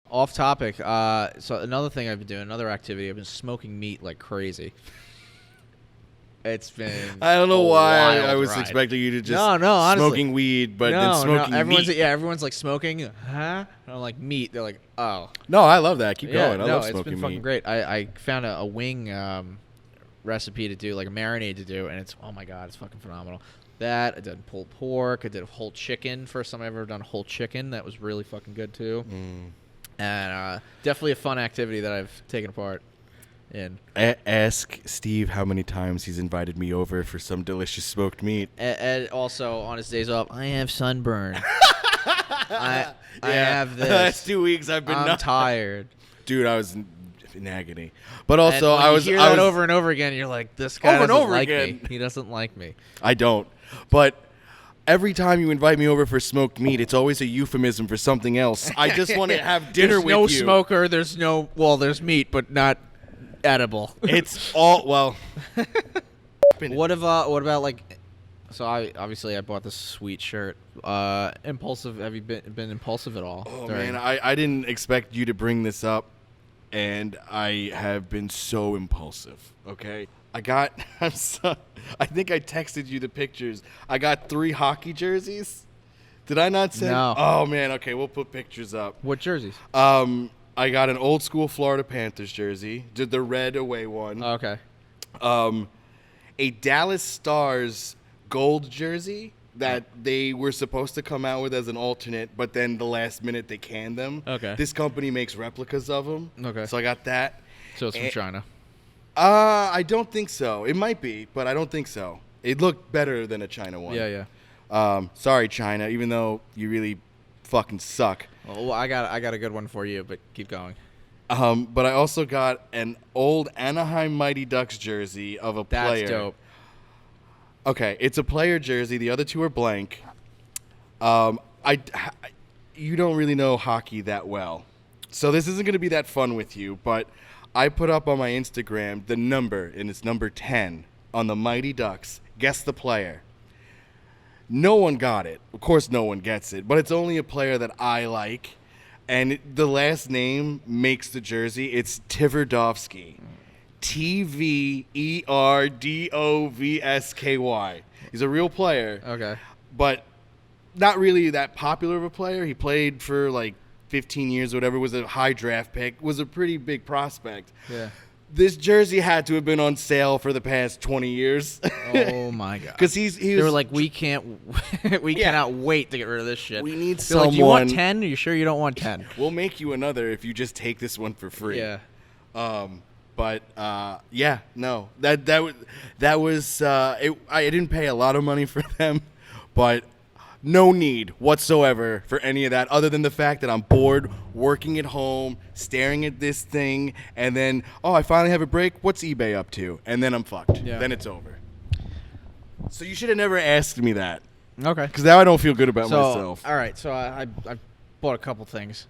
Off topic. So another thing I've been doing, another activity, I've been smoking meat like crazy. It's been. I don't know why I was ride. expecting you to just honestly. smoking weed, but then smoking everyone's, meat. Yeah, everyone's like smoking. Huh? And I'm like meat. They're like, oh. No, I love that. Keep going. I love it's smoking been fucking meat. great. I found a wing recipe to do, like a marinade to do, and it's oh my god, it's fucking phenomenal. That I did pulled pork. I did a whole chicken. First time I've ever done a whole chicken. That was really fucking good too. And definitely a fun activity that I've taken part in. Ask Steve how many times he's invited me over for some delicious smoked meat. And also on his days off, I have sunburn. I have this. The last 2 weeks I've been. I'm tired, dude. I was in agony, but also and I was. You hear that over and over again. You're like, this guy doesn't like me. He doesn't like me. I don't, but. Every time you invite me over for smoked meat, it's always a euphemism for something else. I just want to have dinner with you. There's no smoker. There's meat, but not edible. It's all well. What about like? So I bought this sweet shirt. Impulsive. Have you been impulsive at all? Oh man, I didn't expect you to bring this up, and I have been so impulsive. Okay. I think I texted you the pictures. I got 3 hockey jerseys. Did I not send? No. Oh, man. Okay, we'll put pictures up. What jerseys? I got an old school Florida Panthers jersey. Did the red away one. Okay. A Dallas Stars gold jersey that they were supposed to come out with as an alternate, but then the last minute they canned them. Okay. This company makes replicas of them. Okay. So I got that. So it's from China. I don't think so. It might be, but I don't think so. It looked better than a China one. Yeah. Sorry, China, even though you really fucking suck. Well, I got a good one for you, but keep going. But I also got an old Anaheim Mighty Ducks jersey of a player. That's dope. Okay, it's a player jersey. The other 2 are blank. You don't really know hockey that well, so this isn't going to be that fun with you, but I put up on my Instagram the number, and it's number 10 on the Mighty Ducks. Guess the player. No one got it. Of course no one gets it, but it's only a player that I like, and the last name makes the jersey. It's Tverdovsky. Tverdovsky. He's a real player. Okay. But not really that popular of a player. He played for like 15 years or whatever, was a high draft pick, was a pretty big prospect. Yeah. This jersey had to have been on sale for the past 20 years. Oh my god. Because they were like, we cannot wait to get rid of this shit. We need They're someone. like, do you want 10? Are you sure you don't want 10? We'll make you another if you just take this one for free. Yeah. But yeah, no. That was I didn't pay a lot of money for them, but no need whatsoever for any of that other than the fact that I'm bored, working at home, staring at this thing, and then, I finally have a break. What's eBay up to? And then I'm fucked. Yeah. Then it's over. So you should have never asked me that. Okay. Because now I don't feel good about myself. All right, so I bought a couple things.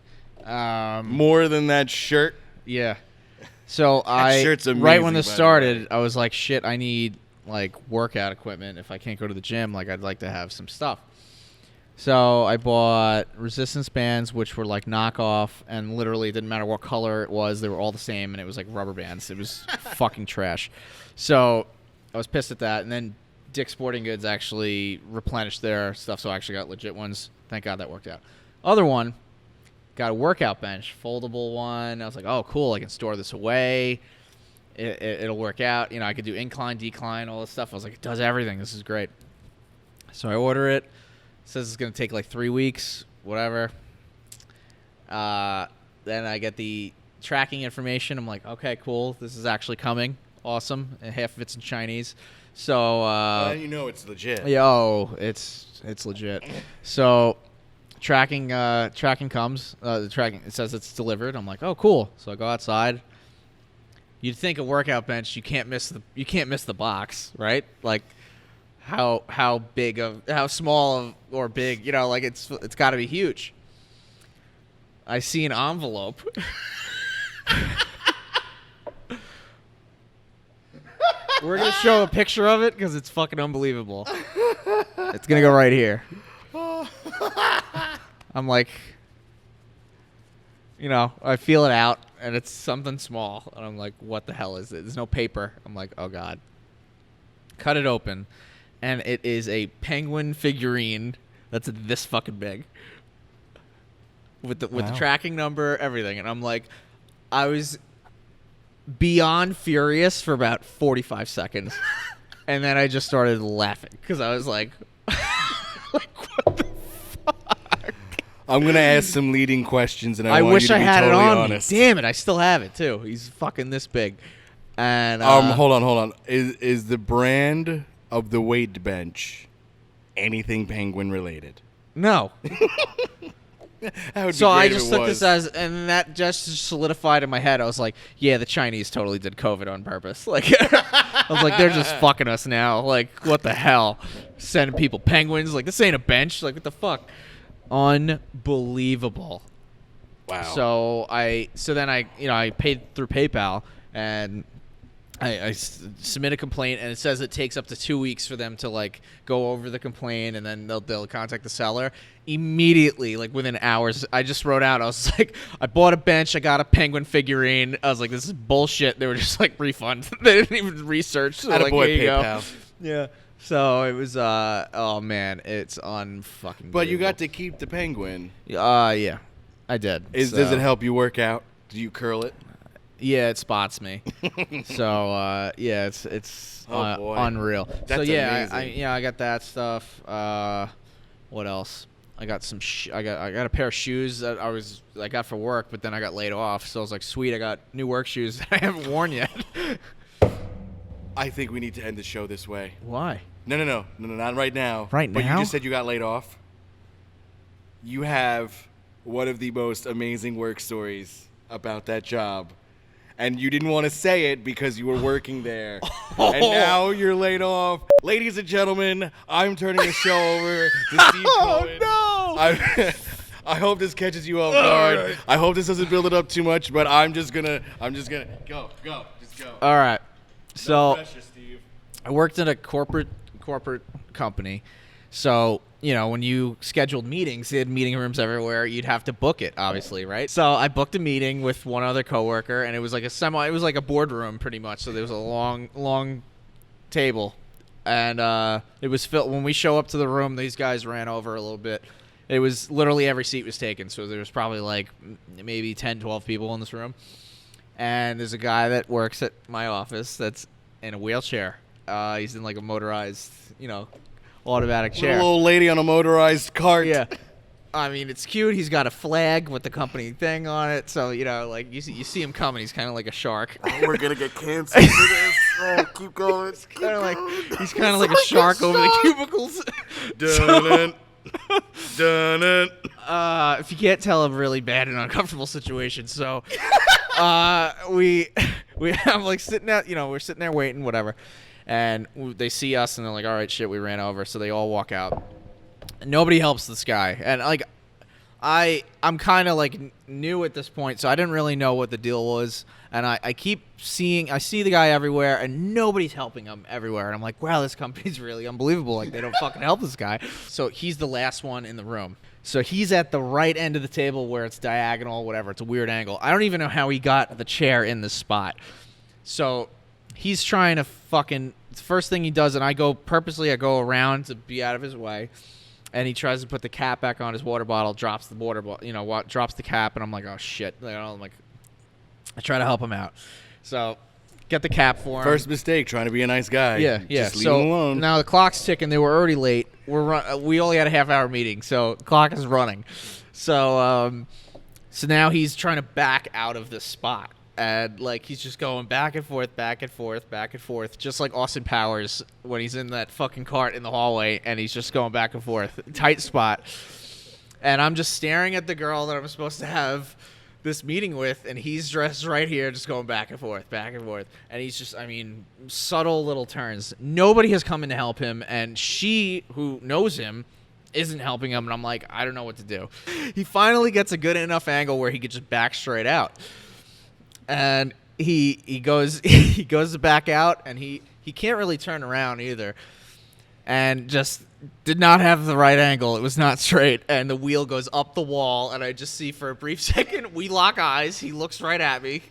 More than that shirt? Yeah. So shirt's amazing, right when this by the started, way. I was like, shit, I need like workout equipment. If I can't go to the gym, like I'd like to have some stuff. So I bought resistance bands, which were like knockoff, and literally it didn't matter what color it was. They were all the same, and it was like rubber bands. It was fucking trash. So I was pissed at that. And then Dick's Sporting Goods actually replenished their stuff, so I actually got legit ones. Thank God that worked out. Other one, got a workout bench, foldable one. I was like, oh, cool. I can store this away. It'll work out. You know, I could do incline, decline, all this stuff. I was like, it does everything. This is great. So I order it. It says it's going to take like 3 weeks, whatever. Then I get the tracking information. I'm like, okay, cool. This is actually coming. Awesome. And half of it's in Chinese. So you know it's legit. It's legit. So tracking comes. The tracking, it says it's delivered. I'm like, oh, cool. So I go outside. You'd think a workout bench, you can't miss the box, right? Like how small or big, you know, like it's got to be huge. I see an envelope. We're going to show a picture of it because it's fucking unbelievable. It's going to go right here. I'm like, I feel it out, and it's something small, and I'm like, what the hell is it? There's no paper. I'm like, oh god. Cut it open, and it is a penguin figurine that's this fucking big, with the tracking number, everything, and I'm like, I was beyond furious for about 45 seconds, and then I just started laughing because I was like, like what the fuck? I'm gonna ask some leading questions, and I want wish you to I be had totally it on honest. me. Damn it, I still have it too. He's fucking this big, and Hold on. Is the brand of the weight bench anything penguin related? no. That would So be great I if just it took was. this as, and that just solidified in my head. I was like, yeah, the Chinese totally did COVID on purpose. Like, I was like, they're just fucking us now. Like, what the hell? Sending people penguins. Like, this ain't a bench. Like, what the fuck? Unbelievable. Wow. So then I paid through PayPal, and I submit a complaint, and it says it takes up to 2 weeks for them to like go over the complaint, and then they'll contact the seller. Immediately, like within hours, I just wrote out. I was like, I bought a bench, I got a penguin figurine. I was like, this is bullshit. They were just like, refund. They didn't even research. So like, Attaboy, here you PayPal. go. Yeah. So it was oh man, it's unfucking. But you got to keep the penguin. Yeah, I did. Does it help you work out? Do you curl it? Yeah, it spots me. So yeah, it's Oh, boy. unreal. So That's yeah, amazing. I got that stuff. What else? I got some. I got a pair of shoes that I got for work, but then I got laid off. So I was like, sweet, I got new work shoes that I haven't worn yet. I think we need to end the show this way. Why? No, not right now. Right But now? you just said you got laid off. You have one of the most amazing work stories about that job. And you didn't want to say it because you were working there. And now you're laid off. Ladies and gentlemen, I'm turning the show over to Steve Cohen. Oh no! I hope this catches you off guard. right. I hope this doesn't build it up too much, but I'm just gonna just go. Just go. All right. So Pressure, Steve. I worked in a corporate company. So, when you scheduled meetings, they had meeting rooms everywhere. You'd have to book it, obviously, right? So I booked a meeting with one other coworker, and it was like it was like a boardroom pretty much. So there was a long table, and it was filled. When we show up to the room, these guys ran over a little bit. It was literally every seat was taken. So there was probably like maybe 10, 12 people in this room. And there's a guy that works at my office that's in a wheelchair. He's in like a motorized, automatic chair. Little old lady on a motorized cart. Yeah. I mean, it's cute. He's got a flag with the company thing on it. So, like you see him coming. He's kind of like a shark. We're gonna get canceled for this. Oh, keep going. He's kind of like a shark over the cubicles. Dun-dun. Dun-dun. If you can't tell, I'm really bad in uncomfortable situations. So, I'm like sitting out, we're sitting there waiting, whatever. And they see us, and they're like, all right, shit, we ran over. So they all walk out. Nobody helps this guy. And, like, I'm kind of, like, new at this point, so I didn't really know what the deal was. And I see the guy everywhere, and nobody's helping him everywhere. And I'm like, wow, this company's really unbelievable. Like, they don't fucking help this guy. So he's the last one in the room. So he's at the right end of the table where it's diagonal, whatever. It's a weird angle. I don't even know how he got the chair in this spot. So he's trying to first thing he does, and I go around to be out of his way, and he tries to put the cap back on his water bottle, drops the drops the cap, and I'm like, oh shit. I'm like, I try to help him out. So get the cap for him. First mistake, trying to be a nice guy. Yeah. Just leave So him alone. now the clock's ticking. They were already late. We only had a half-hour meeting, so the clock is running. So now he's trying to back out of this spot. And, like, he's just going back and forth, just like Austin Powers when he's in that fucking cart in the hallway, and he's just going back and forth. Tight spot. And I'm just staring at the girl that I'm supposed to have this meeting with, and he's dressed right here, just going back and forth. And he's just, subtle little turns. Nobody has come in to help him, and she, who knows him, isn't helping him, and I'm like, I don't know what to do. He finally gets a good enough angle where he could just back straight out. And he goes to back out, and he can't really turn around either. And just did not have the right angle. It was not straight, and the wheel goes up the wall, and I just see for a brief second, we lock eyes. He looks right at me,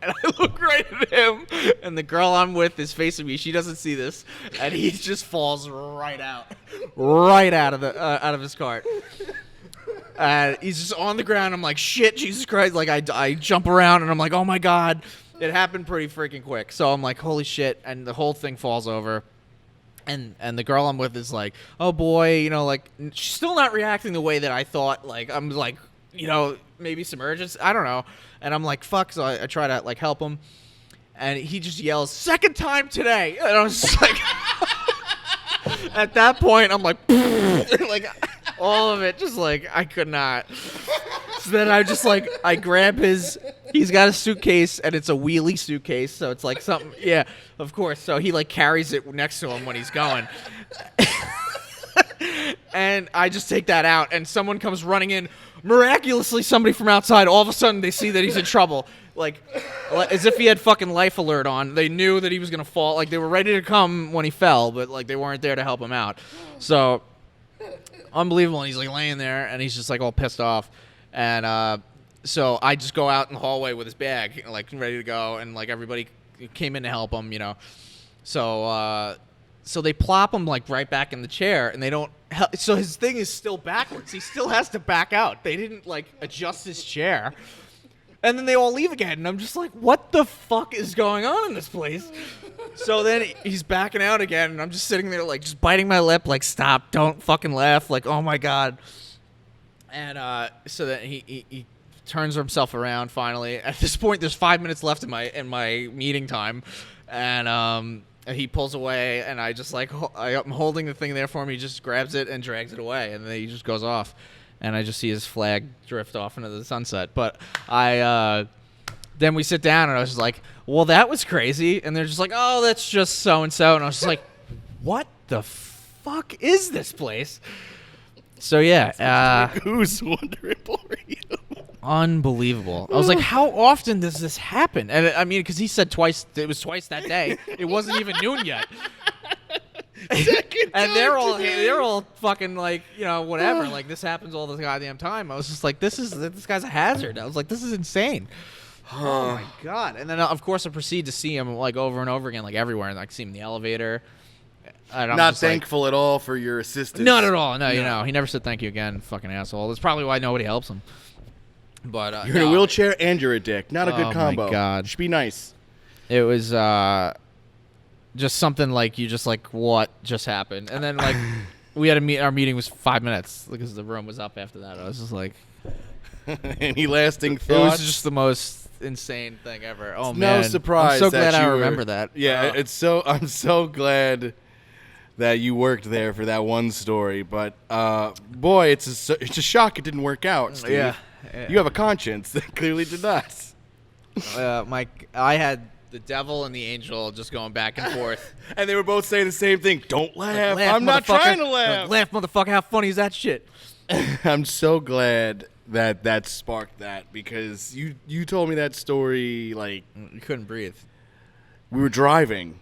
and I look right at him, and the girl I'm with is facing me. She doesn't see this, and he just falls right out of his cart. He's just on the ground. I'm like, shit, Jesus Christ. Like, I jump around, and I'm like, oh, my God. It happened pretty freaking quick. So I'm like, holy shit, and the whole thing falls over. And the girl I'm with is like, oh, boy, you know, like, she's still not reacting the way that I thought. Like, I'm like, you know, maybe some urgency. I don't know. And I'm like, fuck. So I try to, like, help him. And he just yells, second time today. And I was just like, at that point, I'm like, like, all of it, just like, I could not. So then I just like, I grab he's got a suitcase, and it's a wheelie suitcase, so it's like something, yeah, of course. So he like carries it next to him when he's going. And I just take that out, and someone comes running in. Miraculously, somebody from outside, all of a sudden, they see that he's in trouble. Like, as if he had fucking life alert on. They knew that he was going to fall. Like, they were ready to come when he fell, but, like, they weren't there to help him out. So, unbelievable. And he's, like, laying there, and he's just, like, all pissed off. And so I just go out in the hallway with his bag, like, ready to go. And, like, everybody came in to help him, you know. So they plop him, like, right back in the chair, and they don't help. So his thing is still backwards. He still has to back out. They didn't, like, adjust his chair. And then they all leave again, and I'm just like, what the fuck is going on in this place? So then he's backing out again, and I'm just sitting there, like, just biting my lip, like, stop, don't fucking laugh, like, oh my God. And so then he turns himself around finally. At this point, there's 5 minutes left in my meeting time, and he pulls away, and I just, like, I'm holding the thing there for him. He just grabs it and drags it away, and then he just goes off. And I just see his flag drift off into the sunset. But then we sit down, and I was just like, well, that was crazy. And they're just like, oh, that's just so-and-so. And I was just like, what the fuck is this place? So, yeah. Who's wondering for you? Unbelievable. I was like, how often does this happen? And I mean, because he said twice, it was twice that day. It wasn't even noon yet. And they're all fucking like, you know, whatever. Like, this happens all the goddamn time. I was just like, this guy's a hazard. I was like, this is insane. Oh my God. And then of course I proceed to see him like over and over again, like everywhere, and like see him in the elevator. And I'm not just thankful at all for your assistance. Not at all. No, you know, he never said thank you again. Fucking asshole. That's probably why nobody helps him. But you're in a wheelchair and you're a dick. Not a good combo. Oh my God. You should be nice. It was just something like you just like, what just happened? And then like we had our meeting was 5 minutes because the room was up after that. I was just like, any lasting thoughts? It was just the most insane thing ever. Oh, it's man. No surprise. I'm so glad I remember that. Yeah, I'm so glad that you worked there for that one story. But boy, it's a shock it didn't work out, Steve. Yeah. You have a conscience that clearly did not. I had the devil and the angel just going back and forth. And they were both saying the same thing. Don't laugh. Like, laugh, I'm not trying to laugh. Like, laugh, motherfucker. How funny is that shit? I'm so glad that sparked that, because you told me that story like you couldn't breathe. We were driving.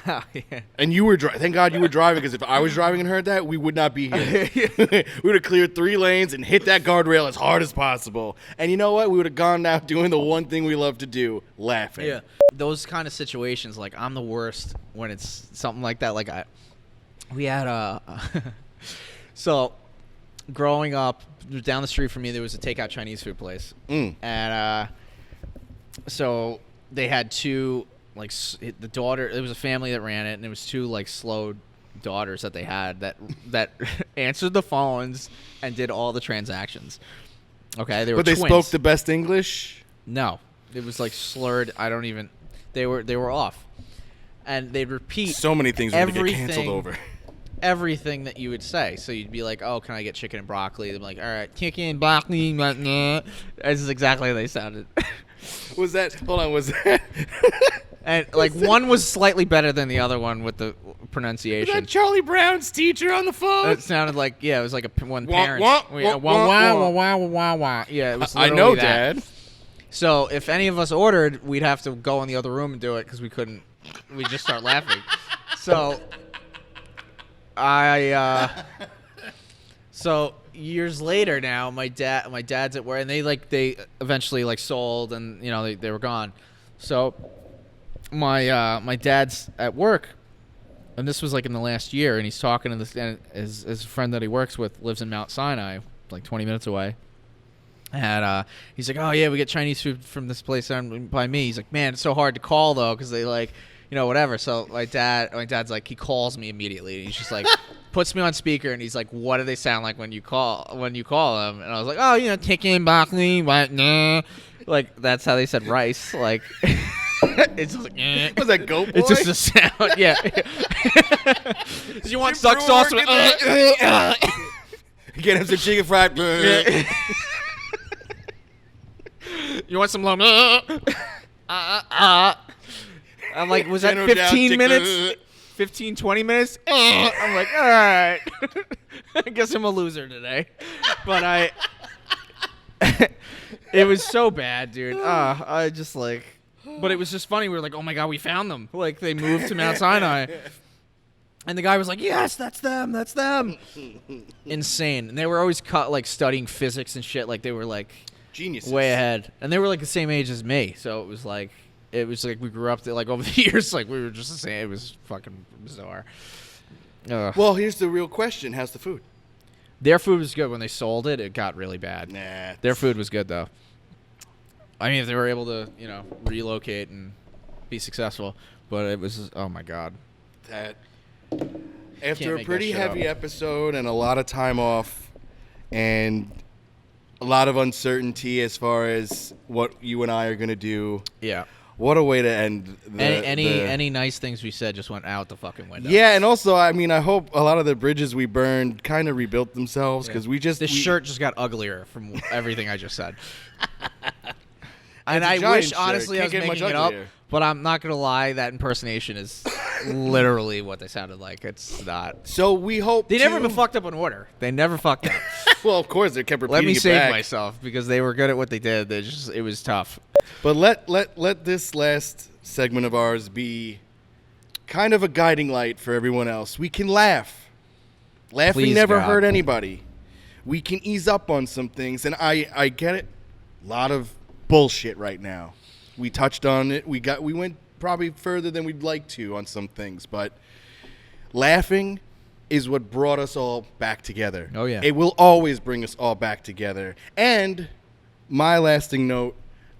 Oh, yeah. And you were thank God you were driving, because if I was driving and heard that, we would not be here. We would have cleared 3 lanes and hit that guardrail as hard as possible. And you know what? We would have gone out doing the one thing we love to do, laughing. Yeah. Those kind of situations, like, I'm the worst when it's something like that. Like, we had so growing up down the street from me, there was a takeout Chinese food place. And so they had 2, like, the daughter, it was a family that ran it, and it was 2 like slow daughters that they had that answered the phones and did all the transactions. Okay, they were twins. But they spoke the best English? No, it was like slurred. They were off, and they'd repeat so many things would get canceled over. Everything that you would say. So you'd be like, oh, can I get chicken and broccoli? They'd be like, all right, chicken, broccoli, nah. This is exactly how they sounded. Was that and like one was slightly better than the other one with the pronunciation. Was that Charlie Brown's teacher on the phone? It sounded like, yeah, it was like one parent. Yeah, it was I know, that. Dad. So if any of us ordered, we'd have to go in the other room and do it because we couldn't. We'd just start laughing. So So years later now, my dad's at work, and they eventually like sold, and you know they were gone. So my dad's at work, and this was like in the last year, and he's talking to this, and his friend that he works with lives in Mount Sinai, like 20 minutes away. And he's like, oh yeah, we get Chinese food from this place down by me. He's like, man, it's so hard to call though, because they like, you know, whatever. So my dad's like, he calls me immediately. And he's just like, puts me on speaker, and he's like, what do they sound like when you call them? And I was like, oh, you know, chicken, broccoli, what, nah. Like that's how they said rice. Like it's just like, Was that Goat Boy? It's just a sound, yeah. Do you want duck sauce? You can't have some chicken fried. You want some long? I'm like, was that 15 minutes? 15, 20 minutes? I'm like, all right. I guess I'm a loser today. But it was so bad, dude. I just like, but it was just funny. We were like, oh my God, we found them. Like they moved to Mount Sinai. And the guy was like, yes, that's them. That's them. Insane. And they were always like studying physics and shit. Like they were like geniuses. Way ahead. And they were like the same age as me. So it was like we grew up like over the years. Like we were just the same. It was fucking bizarre. Well, here's the real question. How's the food? Their food was good. When they sold it, it got really bad. Nah. Their food was good, though. I mean, if they were able to, you know, relocate and be successful. But it was, oh, my God. That after a pretty heavy episode and a lot of time off and a lot of uncertainty as far as what you and I are going to do. Yeah. What a way to end any nice things we said just went out the fucking window. Yeah, and also, I mean, I hope a lot of the bridges we burned kind of rebuilt themselves because This shirt just got uglier from everything I just said. And I wish, shirt. honestly, I was making it up, but I'm not going to lie, that impersonation is literally what they sounded like. It's not. So we hope They never been fucked up in order. They never fucked up. Well, of course, they kept repeating Let me it save back. myself because they were good at what they did. It was tough. But let this last segment of ours be kind of a guiding light for everyone else. We can laugh. Laughing Please, never God. hurt anybody. We can ease up on some things, and I get it. A lot of bullshit right now. We touched on it. We went probably further than we'd like to on some things, but laughing is what brought us all back together. Oh, yeah. It will always bring us all back together. And my lasting note,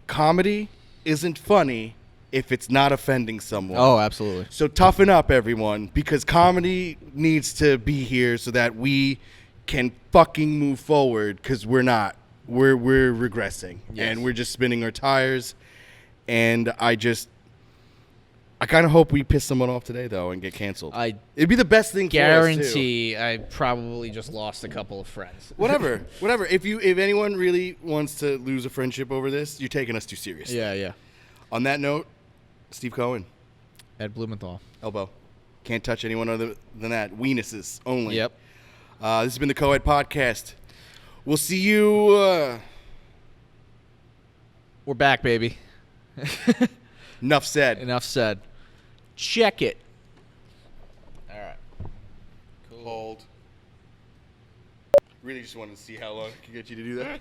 comedy isn't funny if it's not offending someone. Oh, absolutely. So toughen up, everyone, because comedy needs to be here so that we can fucking move forward, because we're not. We're regressing, and we're just spinning our tires. And I kind of hope we piss someone off today, though, and get canceled. It'd be the best thing for us, Guarantee I probably just lost a couple of friends. Whatever. If anyone really wants to lose a friendship over this, you're taking us too seriously. Yeah. On that note, Steve Cohen. Ed Blumenthal. Elbow. Can't touch anyone other than that. Weenuses only. Yep. This has been the CoEd Podcast. We'll see you. We're back, baby. Enough said. Enough said. Check it. All right. Cool. Hold. Really just wanted to see how long I could get you to do that.